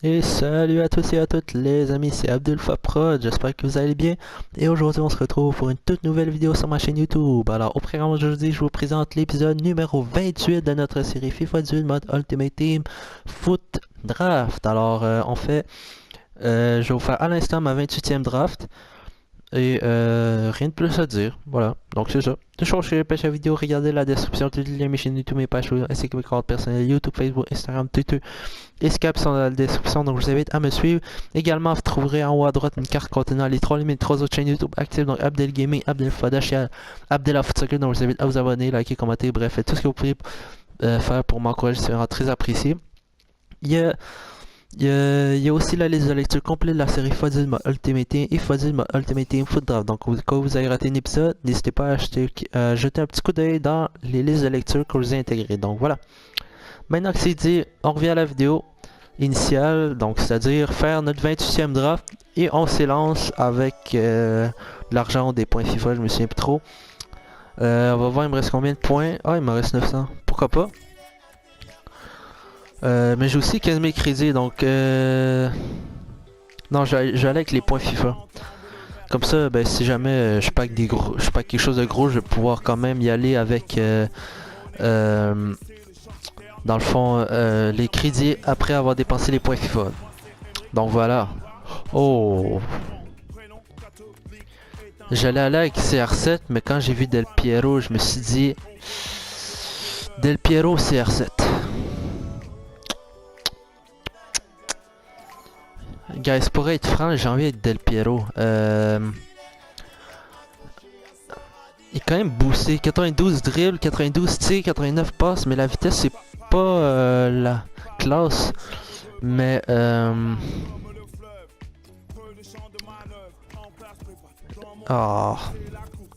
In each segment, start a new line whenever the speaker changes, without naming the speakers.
Et salut à tous et à toutes les amis, c'est Abdelfaprod, j'espère que vous allez bien. Et aujourd'hui on se retrouve pour une toute nouvelle vidéo sur ma chaîne YouTube. Alors au programme aujourd'hui, je vous présente l'épisode numéro 28 de notre série FIFA 18 mode Ultimate Team Foot Draft. Alors je vais vous faire à l'instant ma 28e draft. Et rien de plus à dire, voilà, donc c'est ça. De chercher les pages à vidéo, regardez la description de toutes les mes chaînes YouTube, mes pages ainsi que mes comptes personnels YouTube, Facebook, Instagram, Twitter et Skype sont dans la description, donc je vous invite à me suivre. Également, vous trouverez en haut à droite une carte contenant les mes trois autres chaînes YouTube actives, donc Abdel Gaming, Abdel Fadash et Abdel Foot Soccer, donc je vous invite à vous abonner, liker, commenter, bref, faites tout ce que vous pouvez faire pour m'encourager, c'est vraiment très apprécié. Il y a aussi la liste de lecture complète de la série Fodil Mode Ultimate Team et Fodil Mode Ultimate Team Foot Draft. Donc, quand vous avez raté un épisode, n'hésitez pas à jeter un petit coup d'œil dans les listes de lecture que vous avez intégrées. Donc, voilà. Maintenant que c'est dit, on revient à la vidéo initiale, donc c'est-à-dire faire notre 28e draft et on s'élance avec l'argent des points FIFA, je me souviens plus trop. On va voir, il me reste combien de points? Ah, il me reste 900. Pourquoi pas? Mais j'ai aussi 15 000 crédits, donc non, je vais aller avec les points FIFA. Comme ça, ben, si jamais je pack quelque chose de gros, je vais pouvoir quand même y aller avec dans le fond les crédits après avoir dépensé les points FIFA. Donc voilà. Oh, j'allais aller avec CR7, mais quand j'ai vu Del Piero, je me suis dit Del Piero CR7. Guys, pour être franc, j'ai envie d'être Del Piero. Il est quand même boosté. 92 dribble, 92 tir, 89 passes, mais la vitesse c'est pas la classe. Mais oh.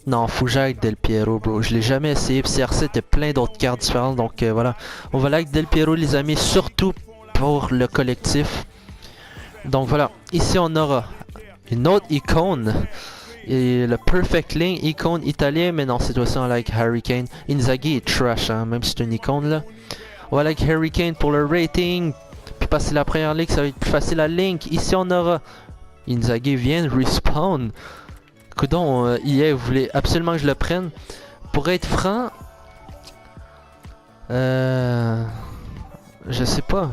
Non, faut que j'aille avec Del Piero, bro. Je l'ai jamais essayé. Puis CR7, il y a plein d'autres cartes différentes. Donc voilà. On va aller avec Del Piero, les amis, surtout pour le collectif. Donc voilà, ici on aura une autre icône, et le Perfect Link, icône italien, mais non, cette fois-ci on like Harry Kane. Inzaghi est trash, hein, même si c'est une icône là. On va like Harry Kane pour le rating, puis passer la première ligue, ça va être plus facile à Link. Ici on aura Inzaghi vient de respawn. Coudon, EA voulait absolument que je le prenne. Pour être franc, je sais pas.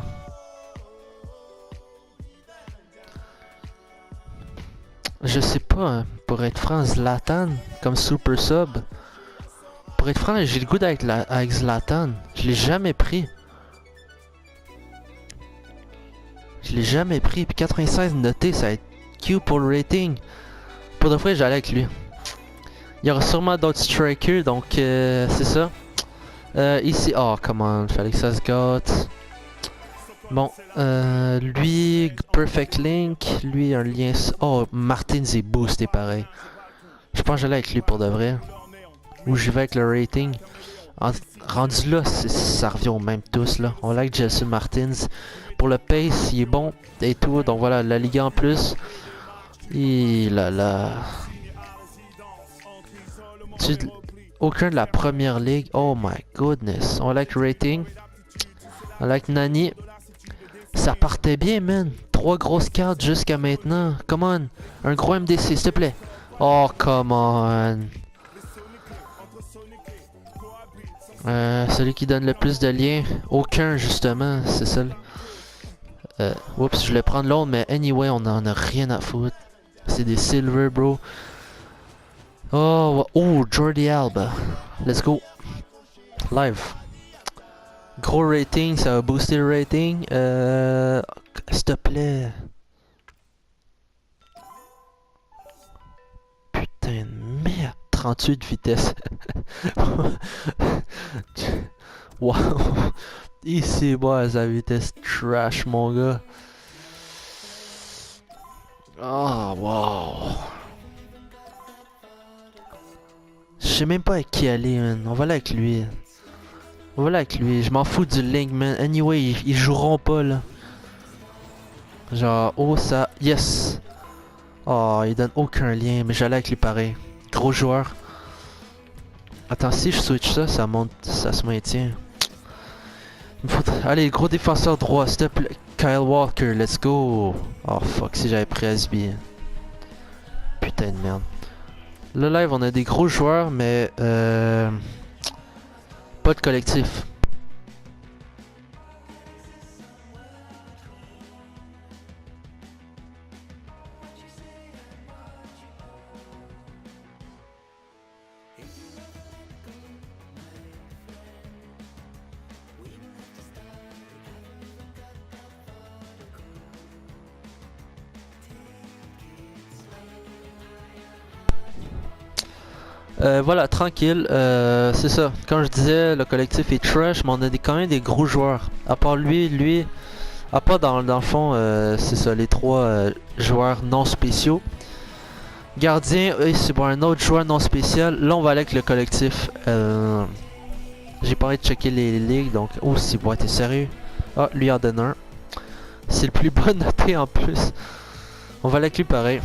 Je sais pas, hein, pour être franc, Zlatan comme super sub. Pour être franc, j'ai le goût avec Zlatan. Je l'ai jamais pris. Je l'ai jamais pris. Puis 96 noté, ça va être Q pour le rating. Pour de vrai, j'allais avec lui. Il y aura sûrement d'autres strikers, donc c'est ça. Ici, oh, come on, fallait que ça se gâte. Bon, lui, Perfect Link, lui, un lien... Oh, Martins est boosté pareil. Je pense que j'allais avec lui pour de vrai. Ou j'y vais avec le rating. Rendu là, ça revient au même tous, là. On like Jason Martins. Pour le pace, il est bon et tout. Donc voilà, la Ligue en plus. Et là. Aucun de la première ligue. Oh my goodness. On like rating. On like Nani. Ça partait bien, man. 3 grosses cartes jusqu'à maintenant. Come on. Un gros MDC, s'il te plaît. Oh, come on. Celui qui donne le plus de liens. Aucun, justement. C'est ça. Oups, je voulais prendre l'autre, mais anyway, on en a rien à foutre. C'est des silver, bro. Oh, Jordi Alba. Let's go. Live. Gros rating, ça va booster le rating. S'il te plaît. Putain de merde. 38 vitesse. Wow. Ici, moi, sa vitesse trash, mon gars. Oh, wow. Je sais même pas avec qui aller, man. On va aller avec lui. Voilà avec lui, je m'en fous du link, man. Anyway, ils joueront pas là. Genre, oh ça, yes. Oh, il donne aucun lien, mais j'allais avec lui pareil. Gros joueur. Attends, si je switch ça, ça monte, ça se maintient. Allez, gros défenseur droit, s'il te plaît. Kyle Walker, let's go. Oh fuck, si j'avais pris SB. Putain de merde. Le live, on a des gros joueurs, mais pas de collectif. Voilà, tranquille, c'est ça. Comme je disais, le collectif est trash, mais on a quand même des gros joueurs. À part lui, à part dans le fond, c'est ça, les trois joueurs non spéciaux. Gardien, c'est pour un autre joueur non spécial. Là, on va aller avec le collectif. J'ai pas envie de checker les ligues, donc... Oh, c'est bon, t'es sérieux? Ah, lui en donne un. C'est le plus bas noté en plus. On va aller avec lui pareil.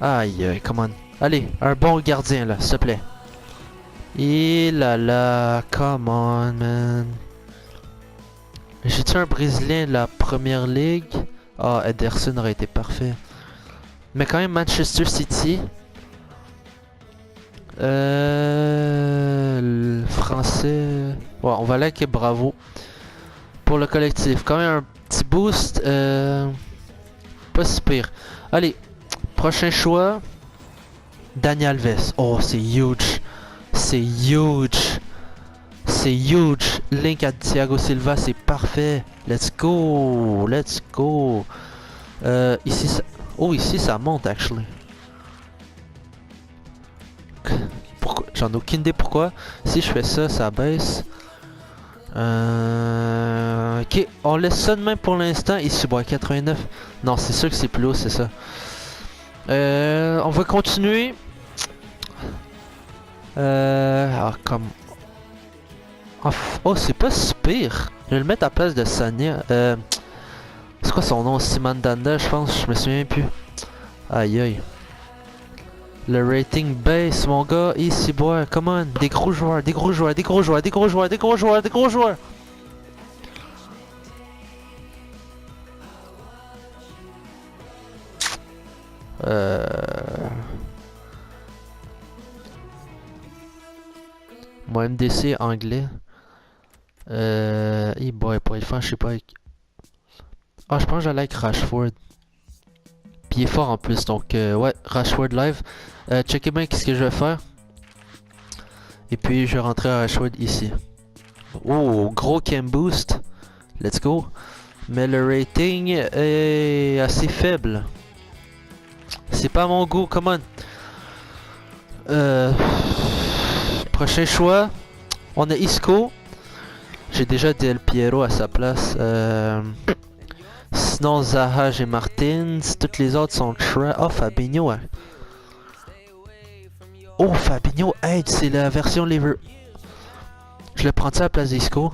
Aïe, come on. Allez, un bon gardien là, s'il te plaît. Et là, come on, man. J'ai-tu un Brésilien de la première ligue? Ah, Ederson aurait été parfait. Mais quand même, Manchester City. Le français. Ouais, on va aller avec Bravo. Pour le collectif. Quand même un petit boost. Pas si pire. Allez, prochain choix. Dani Alves. Oh, c'est huge. C'est huge. C'est huge. Link à Thiago Silva, c'est parfait. Let's go. Let's go. Ici, ça... Oh, ici, ça monte, actually. Pourquoi? J'en ai aucune idée pourquoi. Si je fais ça, ça baisse. Ok, on laisse ça de même pour l'instant. Ici, bon, 89. Non, c'est sûr que c'est plus haut, c'est ça. On va continuer. Comme... Oh, c'est pas si pire. Je vais le mettre à la place de Sanya. C'est quoi son nom? Simandanda, je pense. Je me souviens plus. Aïe aïe. Le rating baisse, mon gars. Ici, boy, come on. Des gros joueurs, des gros joueurs, des gros joueurs, des gros joueurs, des gros joueurs, des gros joueurs. Mon MDC anglais. Boy, pour le faire, je sais pas. Ah, je pense que j'allais avec Rashford. Puis il est fort en plus, donc ouais, Rashford live. Checkez bien qu'est-ce que je vais faire. Et puis je vais rentrer à Rashford ici. Oh, gros cam boost. Let's go. Mais le rating est assez faible. C'est pas mon goût, come on. Prochain choix. On a Isco. J'ai déjà Del Piero à sa place. Sinon Zaha et Martins. Toutes les autres sont trash. Oh, Fabinho. Hein. Oh, Fabinho aide. C'est la version lever. Je le prends à la place d'Isco.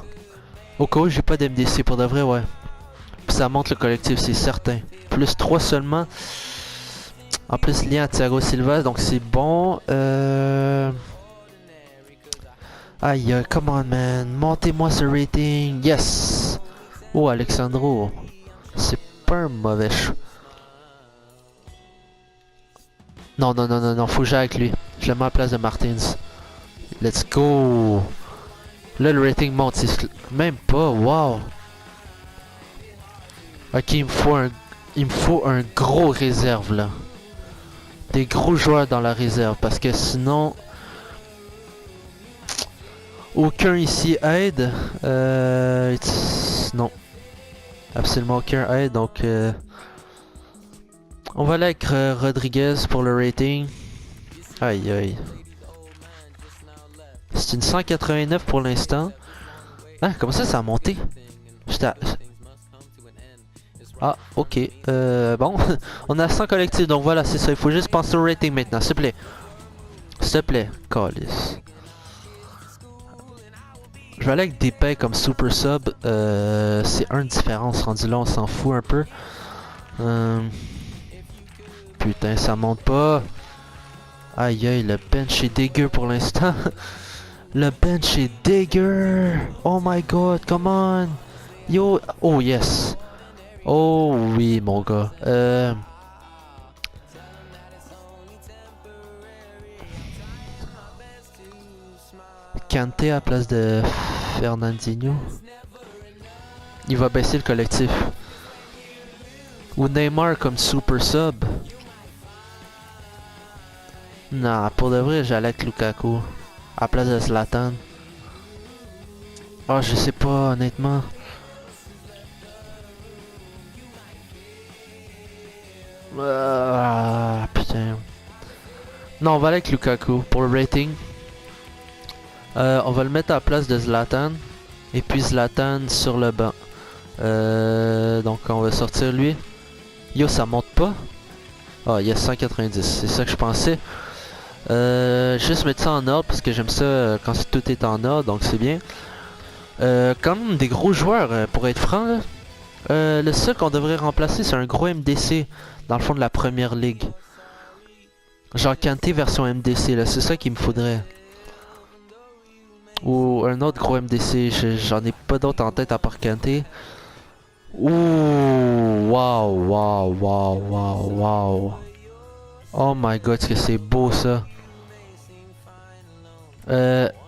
Au cas où j'ai pas d'MDC pour de vrai, ouais. Puis ça monte le collectif, c'est certain. Plus 3 seulement. En plus, lien à Thiago Silva, donc c'est bon. Aïe, come on, man. Montez-moi ce rating. Yes. Oh, Alexandro. C'est pas un mauvais choix. Non, non, non, non, non. Faut que j'aille avec lui. Je le mets à la place de Martins. Let's go. Là, le rating monte. Même pas. Wow. Ok, il me faut un gros réserve, là. Des gros joueurs dans la réserve. Parce que sinon... Aucun ici aide. Non. Absolument aucun aide. Donc, on va aller avec Rodriguez pour le rating. Aïe aïe. C'est une 189 pour l'instant. Ah, comment ça a monté? Ah, ok. Bon, on a 100 collectifs. Donc voilà, c'est ça. Il faut juste penser au rating maintenant, s'il te plaît. S'il te plaît. Calice. Je vais aller avec des payes comme Super Sub. C'est une différence rendu là, on s'en fout un peu. Putain, ça monte pas. Aïe aïe, le bench est dégueu pour l'instant. Le bench est dégueu. Oh my god, come on. Yo, oh yes. Oh oui, mon gars. Kanté à la place de Fernandinho. Il va baisser le collectif. Ou Neymar comme super sub. Non, pour de vrai, j'allais avec Lukaku. À la place de Zlatan. Oh, je sais pas, honnêtement. Ah, putain. Non, on va aller avec Lukaku pour le rating. On va le mettre à la place de Zlatan. Et puis Zlatan sur le banc. Donc on va sortir lui. Yo, ça monte pas. Ah, il y a 190, c'est ça que je pensais. Juste mettre ça en ordre parce que j'aime ça quand tout est en ordre, donc c'est bien. Quand même des gros joueurs, pour être franc là. Le seul qu'on devrait remplacer, c'est un gros MDC dans le fond de la première ligue. Genre Kanté version MDC, là, c'est ça qu'il me faudrait. Ou un autre gros MDC, j'en ai pas d'autres en tête à part Kanté. Ouh, waouh, waouh, waouh, waouh, waouh. Oh my god, est-ce que c'est beau ça.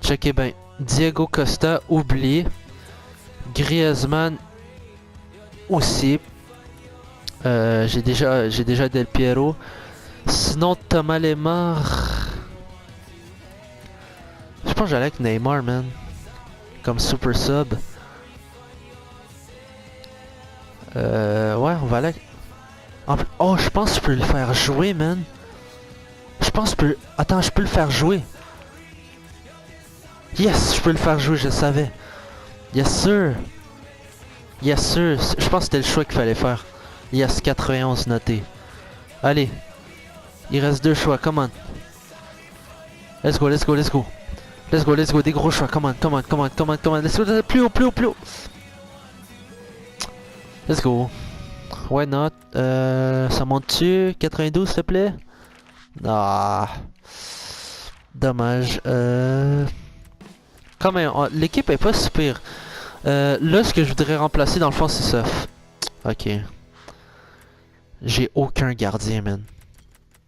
Checkez bien. Diego Costa, oublié. Griezmann aussi. J'ai déjà Del Piero. Sinon Thomas Lemar. Je pense que j'allais avec Neymar, man. Comme super sub. Ouais, on va aller avec... Oh, je pense que je peux le faire jouer, man. Je pense que je peux... Attends, je peux le faire jouer. Yes, je peux le faire jouer, je savais. Yes, sir. Yes, sir. Je pense que c'était le choix qu'il fallait faire. Yes, 91 noté. Allez. Il reste 2 choix, come on. Let's go, let's go, let's go. Let's go, let's go, des gros choix, come on, come on, come on, come on, come on. Let's go, plus haut, plus haut, plus haut. Let's go. Why not? Ça monte-tu? 92, s'il te plaît? Ah. Dommage. Quand même, l'équipe est pas super. Là, ce que je voudrais remplacer, dans le fond, c'est ça. Ok. J'ai aucun gardien, man.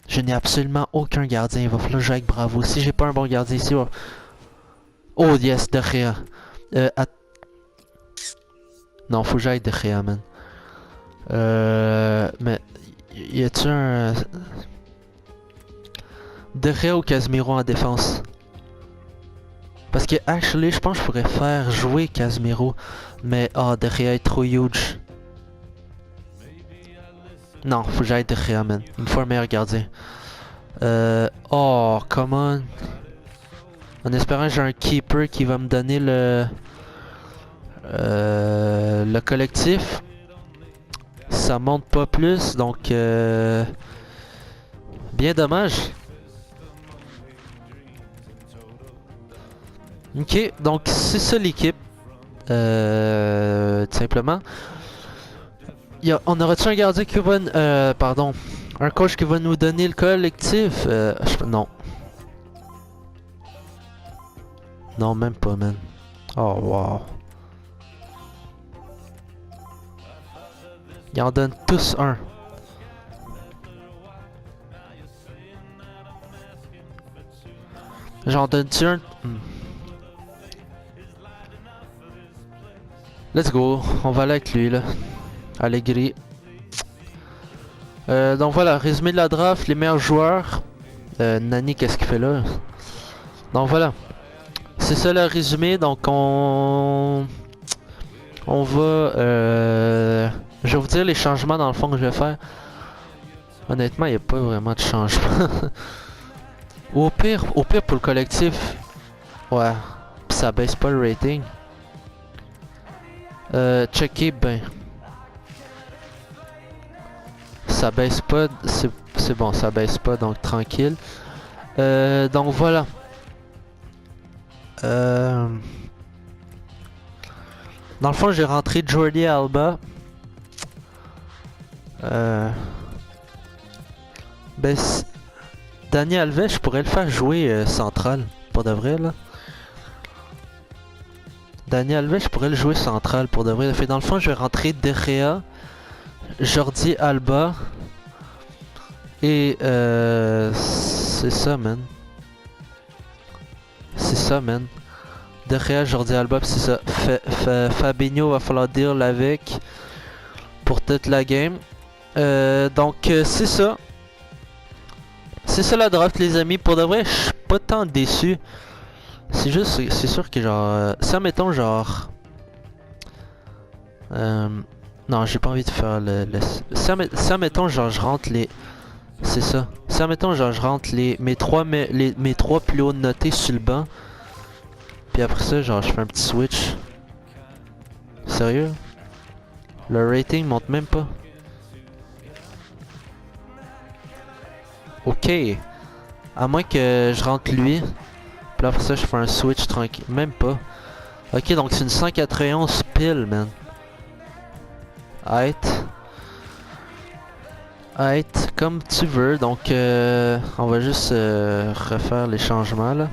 Je n'ai absolument aucun gardien. Il va falloir jouer avec Bravo. Si j'ai pas un bon gardien ici, oh yes, De Gea. Non, faut que j'aille De Gea, man. Mais y a-tu un... De Gea ou Casemiro en défense? Parce que, actually, je pense que je pourrais faire jouer Casemiro. Mais, oh, De Gea est trop huge. Non, faut que j'aille De Gea, man. Il me faut un meilleur gardien. Oh, come on. En espérant que j'ai un keeper qui va me donner le collectif. Ça monte pas plus, donc bien dommage. Ok, donc c'est ça l'équipe. Tout simplement. On aura-tu un gardien qui va... pardon. Un coach qui va nous donner le collectif? Non. Non, même pas, man. Oh, wow. Ils en donnent tous un. J'en donne-tu un? Let's go. On va aller avec lui, là. Allegri. Donc voilà, résumé de la draft, les meilleurs joueurs. Nani, qu'est-ce qu'il fait là? Donc voilà. C'est ça le résumé, donc on va... je vais vous dire les changements dans le fond que je vais faire. Honnêtement, il n'y a pas vraiment de changement. Au pire pour le collectif. Ouais. Pis ça baisse pas le rating. Checker ben. Ça baisse pas, c'est bon, ça baisse pas, donc tranquille. Donc voilà. Dans le fond, j'ai rentré Jordi Alba. Ben, Dani Alves, je pourrais le faire jouer central, pas de vrai là. Dani Alves, je pourrais le jouer central pour de vrai. Fait, dans le fond, je vais rentrer De Gea, Jordi Alba. Et c'est ça, man. C'est ça, man. De Gea, Jordi Alba, c'est ça. Fabinho va falloir deal avec pour toute la game. Donc, c'est ça. C'est ça la draft, les amis. Pour de vrai, je suis pas tant déçu. C'est juste, c'est sûr que genre... ça, mettons, genre... non, j'ai pas envie de faire ça, mettons, genre, je rentre les... C'est ça. Ça, mettons, genre, je rentre mes trois plus hauts notés sur le banc. Puis après ça, genre, je fais un petit switch. Sérieux? Le rating monte même pas. Ok. À moins que je rentre lui. Puis après ça, je fais un switch tranquille. Même pas. Ok, donc c'est une 191 pile, man. Aight, comme tu veux. Donc, on va juste refaire les changements, là.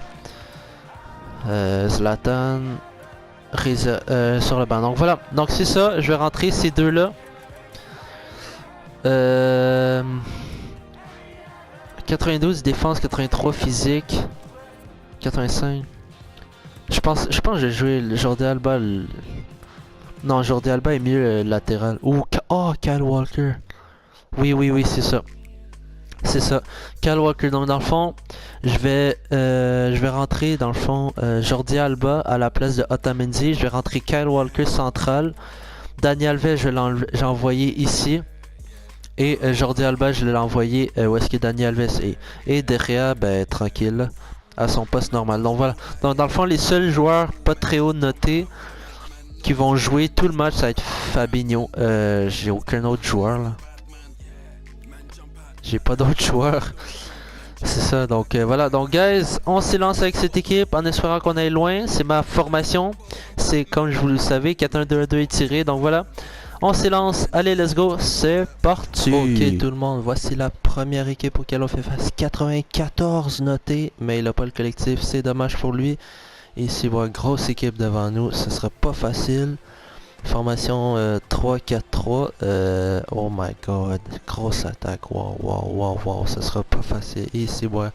Zlatan... sur le banc. Donc voilà, donc c'est ça, je vais rentrer ces deux-là. 92 défense, 83 physique, 85. Je pense que je vais jouer le Jordi Alba. Non, Jordi Alba est mieux latéral. Oh, Kyle Walker. Oui, c'est ça. C'est ça. Kyle Walker. Donc dans le fond, je vais rentrer dans le fond Jordi Alba à la place de Otamendi. Je vais rentrer Kyle Walker central. Dani Alves, j'ai envoyé ici. Et Jordi Alba, je l'ai envoyé où est-ce que Dani Alves est. Et De Gea, ben tranquille, à son poste normal. Donc voilà. Donc dans le fond, les seuls joueurs pas très haut notés qui vont jouer tout le match, ça va être Fabinho. J'ai aucun autre joueur là. J'ai pas d'autres joueurs. C'est ça, donc voilà. Donc guys, on s'est lancé avec cette équipe en espérant qu'on aille loin. C'est ma formation. C'est comme je vous le savez, 4-1-2-2 étiré. Donc voilà. On s'élance, allez let's go, c'est parti. Ok tout le monde, voici la première équipe auquel on fait face. 94 notés, mais il a pas le collectif, c'est dommage pour lui. Ici, voilà, grosse équipe devant nous, ce sera pas facile. Formation 3-4-3, oh my god, grosse attaque, wow, ça sera pas facile. Ici, voilà.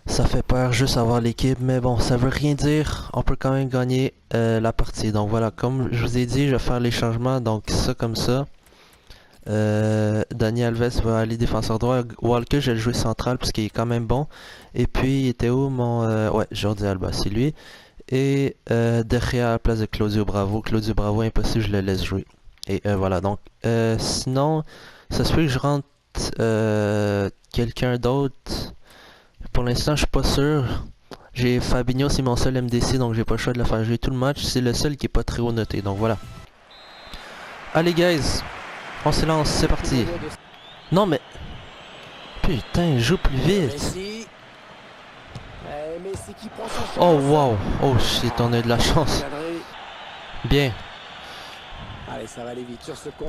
Ça fait peur juste avoir l'équipe, mais bon, ça veut rien dire. On peut quand même gagner la partie. Donc voilà, comme je vous ai dit, je vais faire les changements. Donc ça comme ça. Dani Alves va aller défenseur droit. Walker, je vais le jouer central parce qu'il est quand même bon. Et puis, il était où mon... ouais, Jordi Alba, c'est lui. Et De Gea à la place de Claudio Bravo. Claudio Bravo, impossible, je le laisse jouer. Et voilà, donc sinon, ça se peut que je rentre quelqu'un d'autre. Pour l'instant, je suis pas sûr. J'ai Fabinho, c'est mon seul MDC, donc j'ai pas le choix de le faire jouer tout le match. C'est le seul qui est pas très haut noté, donc voilà. Allez, guys, on se lance, c'est parti. Non, mais... Putain, joue plus vite. Oh, wow. Oh, shit, on a de la chance. Bien.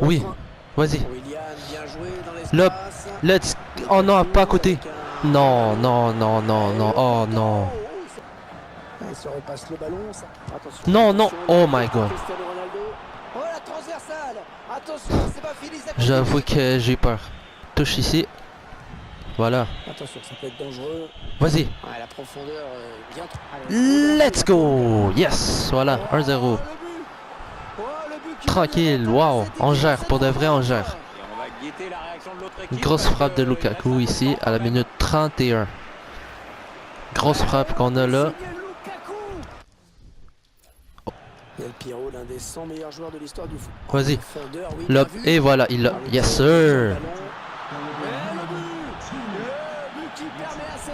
Oui, vas-y. Là, let's... Oh non, pas à côté. Non, oh non. Non, oh my god. J'avoue que j'ai peur. Touche ici. Voilà. Vas-y. Let's go. Yes. Voilà, 1-0. Tranquille, wow. On gère, pour de vrai, on gère. Une grosse frappe de Lukaku ici à la minute 31. Grosse frappe qu'on a là. Vas-y. Et voilà, il l'a. Yes sir.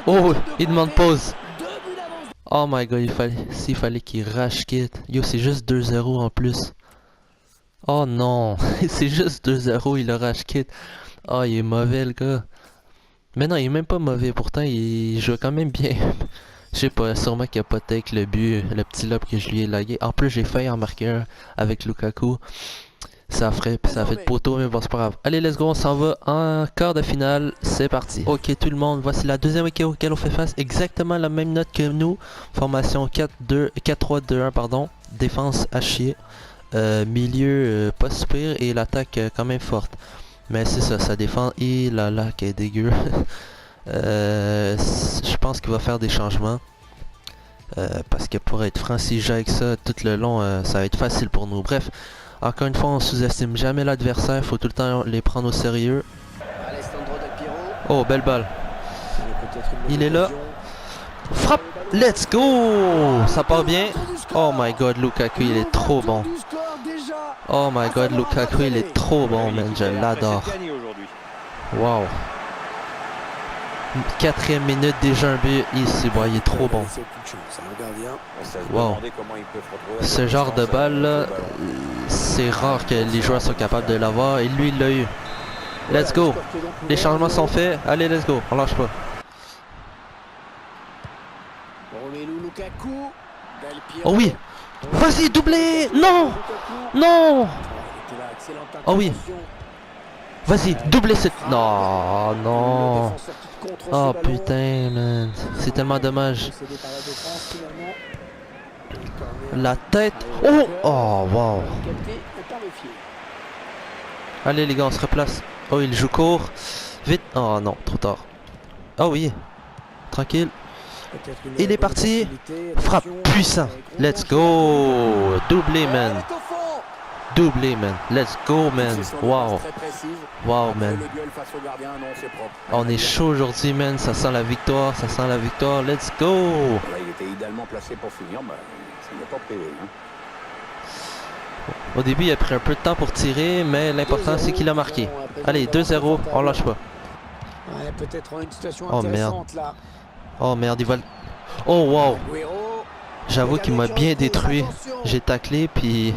Oh, il demande pause. Oh my god, s'il fallait qu'il rage quitte. Yo, c'est juste 2-0 en plus. Oh non, c'est juste 2-0, il a rage quitte. Oh, il est mauvais le gars. Mais non, il est même pas mauvais, pourtant il joue quand même bien. Je sais pas, sûrement qu'il a pas take le but, le petit lob que je lui ai lagué. En plus, j'ai failli en marquer un avec Lukaku. Ça ferait, puis ça fait de poteau, mais bon, c'est pas grave. Allez, let's go, on s'en va en quart de finale. C'est parti. Ok, tout le monde, voici la deuxième équipe auquel on fait face. Exactement la même note que nous. Formation 4-3-2-1, pardon. Défense à chier. Milieu pas super et l'attaque quand même forte. Mais c'est ça, ça défend. Et là, qui est dégueu. Je pense qu'il va faire des changements. Parce que pour être franc, si j'ai avec ça tout le long, ça va être facile pour nous. Bref. Encore une fois, on sous-estime jamais l'adversaire, faut tout le temps les prendre au sérieux. Oh, belle balle. Il est là. Frappe. Let's go. Ça part bien. Oh my god, Lukaku, il est trop bon. Oh my god, Lukaku, il est trop bon, man. Je l'adore. Wow. 4e minute, déjà un but. Ici, bon, il est trop bon. Wow. Ce genre de balle là, c'est rare que les joueurs soient capables de l'avoir et lui il l'a eu. Let's go. Les changements sont faits. Allez, let's go. On lâche pas. Oh oui. Vas-y, doublé. Non. Non. Oh oui. Vas-y, doublé cette... Non, non. Oh putain, man. C'est tellement dommage. La tête. Oh. Oh, wow. Allez les gars, on se replace. Oh, il joue court. Vite. Oh non, trop tard. Oh oui. Tranquille. Il est parti. Frappe puissant. Let's go. Doublé, man. Doublé, man. Let's go, man. Wow. Wow, man. On est chaud aujourd'hui, man. Ça sent la victoire. Ça sent la victoire. Let's go.
Il était idéalement placé pour finir, mais ça n'a pas privé.
Au début, il a pris un peu de temps pour tirer, mais l'important, c'est qu'il a marqué. Allez, 2-0. On lâche pas. Oh, merde. Oh, merde, il va... Oh, wow. J'avoue qu'il m'a bien détruit. J'ai taclé, puis...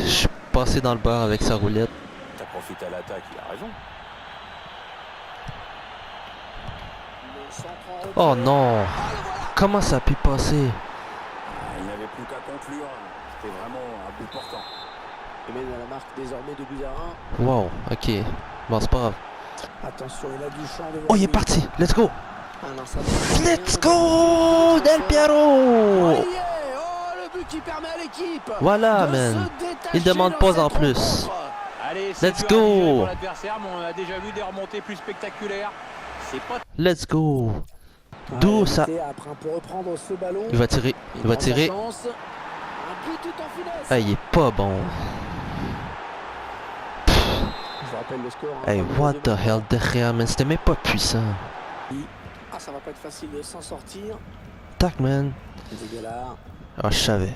Je suis passé dans le beurre avec sa roulette.
T'as profité à l'attaque, il a raison.
Oh non. Comment ça a pu passer?
Il n'avait plus qu'à conclure. C'était vraiment un but portant.
Il mène à la marque désormais de but à 1.
Wow, ok. Bon, c'est pas grave.
Attention, il a du champ devant
Oh, il est
lui.
parti. Let's go.
Ah non, ça
Let's go, Del Piero. Voilà, man. Il demande pas en plus.
Allez,
Let's go.
On a déjà vu des remontées plus spectaculaires.
Let's go. D'où ça?
Après, on peut reprendre ce ballon.
Il va tirer. Il va tirer.
Un but tout en finesse.
Ah, il est pas bon.
Je vous rappelle le score.
Hey, what the hell, derrière, man. C'était même pas puissant.
Ah, ça va pas être facile de s'en sortir.
Tac, man.
Dégueulasse.
Ah, je savais.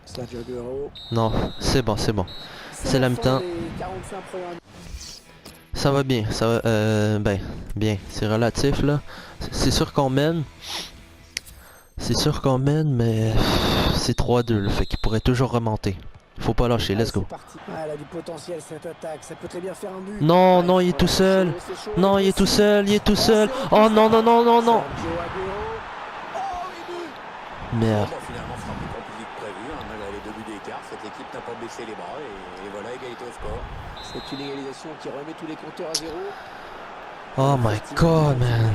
Sergio Aguero.
Non, c'est bon, c'est bon. C'est la mi-temps. Ça va bien, ça va, ben, bien, c'est relatif là. C'est sûr qu'on mène. C'est sûr qu'on mène, mais c'est 3-2, le fait qu'il pourrait toujours remonter. Faut pas lâcher, let's go.
Elle a du potentiel cette attaque, ça peut très bien faire un but.
Non, non, il est tout seul. Non, il est tout seul, il est tout seul. Oh non, non, non, non, non. Merde.
Finalement, ce sera plus compliqué que prévu. Malgré les 2 buts d'écart, cette équipe n'a pas baissé les bras et voilà, égalité au score.
C'est une égalisation qui remet tous les compteurs à 0.
Oh my god, man.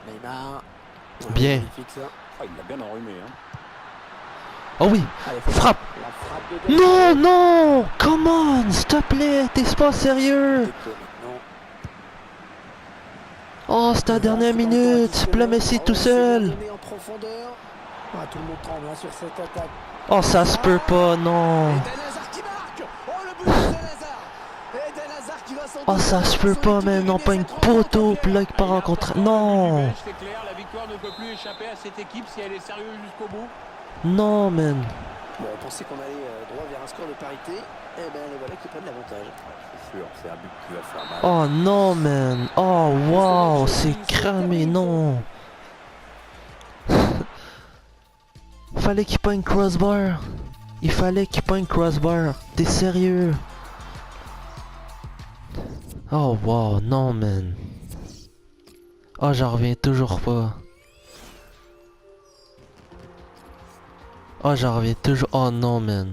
Neymar.
Bien.
Ah, il l'a bien enrhumé.
Oh oui, frappe. Non, non. Come on, s'il te plaît, t'es pas sérieux. Oh, c'est ta dernière minute. Plat Messi tout seul. Oh, ça se peut pas, non. Oh, ça se peut pas, même. Non, pas une poteau, plat qui part en contre. Non.
C'est clair, la victoire ne peut plus échapper à cette équipe si elle est sérieuse jusqu'au bout.
Non, man.
Bon, on pensait qu'on allait droit vers un score de parité. Eh ben, les voilà qui prennent l'avantage.
C'est sûr, c'est un but qui va faire mal.
Oh non, man. Oh, wow, c'est cramé, non. Fallait qu'il pogne crossbar. Il fallait qu'il pogne crossbar. T'es sérieux? Oh, wow, non, man. Oh, j'en reviens toujours pas. Oh, j'en reviens toujours. Oh non, man.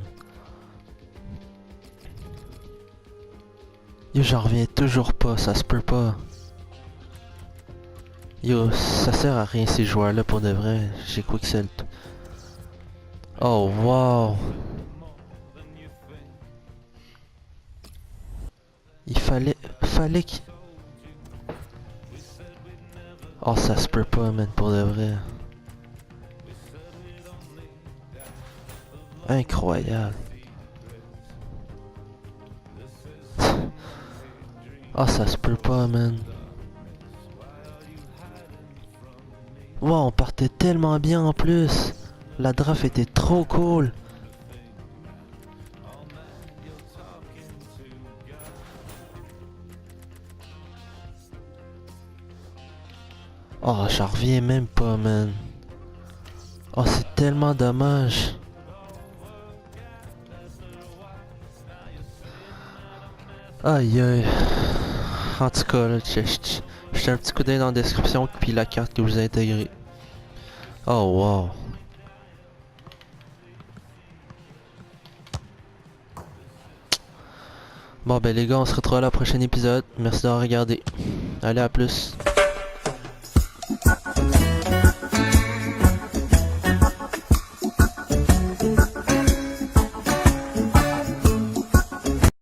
Yo, j'en reviens toujours pas, ça se peut pas. Yo, ça sert à rien ces joueurs-là pour de vrai. J'ai quoi que c'est le... Oh, wow. Fallait qu'il... Oh, ça se peut pas, man, pour de vrai. Incroyable. Oh, ça se peut pas, man. Wow, on partait tellement bien en plus. La draft était trop cool. Oh, j'en reviens même pas, man. Oh, c'est tellement dommage. Aïe aïe. En tout cas, là, jetez un petit coup d'œil dans la description, puis la carte que vous avez intégrée. Oh, wow. Bon, ben les gars, on se retrouve à la prochaine épisode. Merci d'avoir regardé. Allez, à plus.